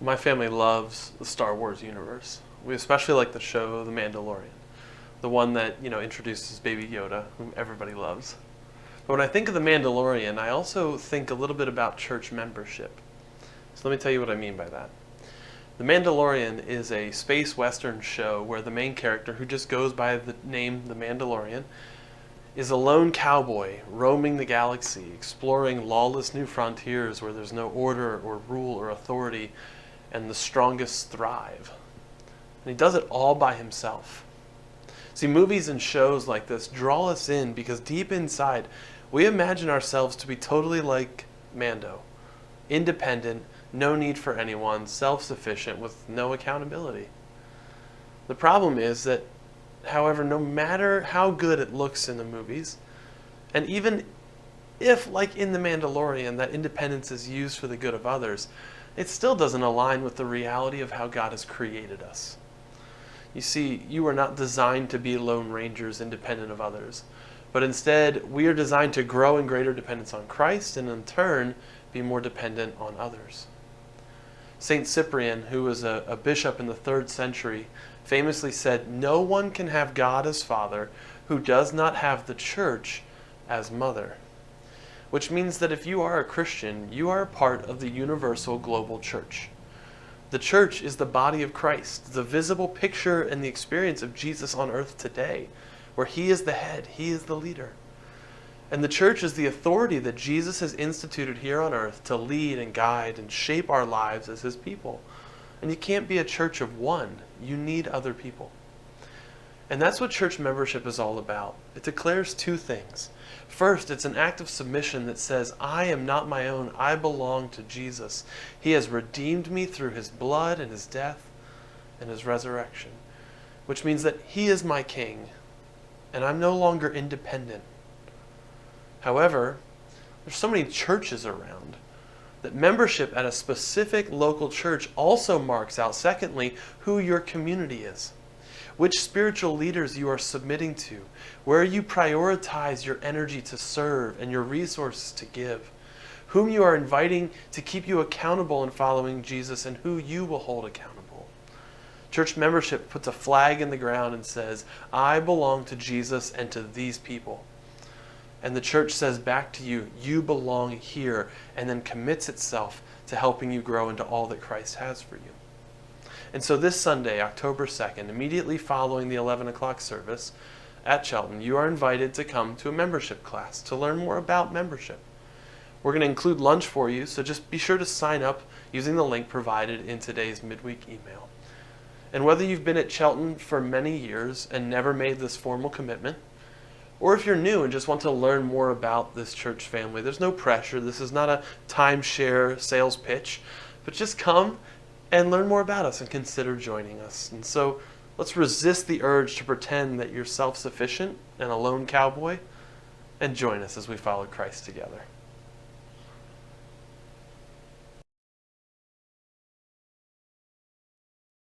My family loves the Star Wars universe. We especially like the show The Mandalorian, the one that, introduces Baby Yoda, whom everybody loves. But when I think of The Mandalorian, I also think a little bit about church membership. So let me tell you what I mean by that. The Mandalorian is a space western show where the main character, who just goes by the name The Mandalorian, is a lone cowboy roaming the galaxy, exploring lawless new frontiers where there's no order or rule or authority, and the strongest thrive. And he does it all by himself. See, movies and shows like this draw us in because deep inside, we imagine ourselves to be totally like Mando, independent, no need for anyone, self-sufficient, with no accountability. The problem is that, however, no matter how good it looks in the movies, and even if, like in The Mandalorian, that independence is used for the good of others, it still doesn't align with the reality of how God has created us. You see, you are not designed to be lone rangers independent of others, but instead we are designed to grow in greater dependence on Christ and in turn be more dependent on others. Saint Cyprian, who was a bishop in the 3rd century, famously said, "No one can have God as father who does not have the church as mother." Which means that if you are a Christian, you are a part of the universal global church. The church is the body of Christ, the visible picture and the experience of Jesus on earth today, where he is the head, he is the leader. And the church is the authority that Jesus has instituted here on earth to lead and guide and shape our lives as his people. And you can't be a church of one. You need other people. And that's what church membership is all about. It declares 2 things. First, it's an act of submission that says, I am not my own. I belong to Jesus. He has redeemed me through his blood and his death and his resurrection, which means that he is my king, and I'm no longer independent. However, there's so many churches around that membership at a specific local church also marks out, secondly, who your community is, which spiritual leaders you are submitting to, where you prioritize your energy to serve and your resources to give, whom you are inviting to keep you accountable in following Jesus, and who you will hold accountable. Church membership puts a flag in the ground and says, I belong to Jesus and to these people. And the church says back to you, you belong here, and then commits itself to helping you grow into all that Christ has for you. And so this Sunday, October 2nd, immediately following the 11 o'clock service at Chelton, you are invited to come to a membership class to learn more about membership. We're going to include lunch for you, so just be sure to sign up using the link provided in today's midweek email. And whether you've been at Chelton for many years and never made this formal commitment, or if you're new and just want to learn more about this church family, there's no pressure. This is not a timeshare sales pitch, but just come and learn more about us and consider joining us. And so let's resist the urge to pretend that you're self-sufficient and a lone cowboy, and join us as we follow Christ together.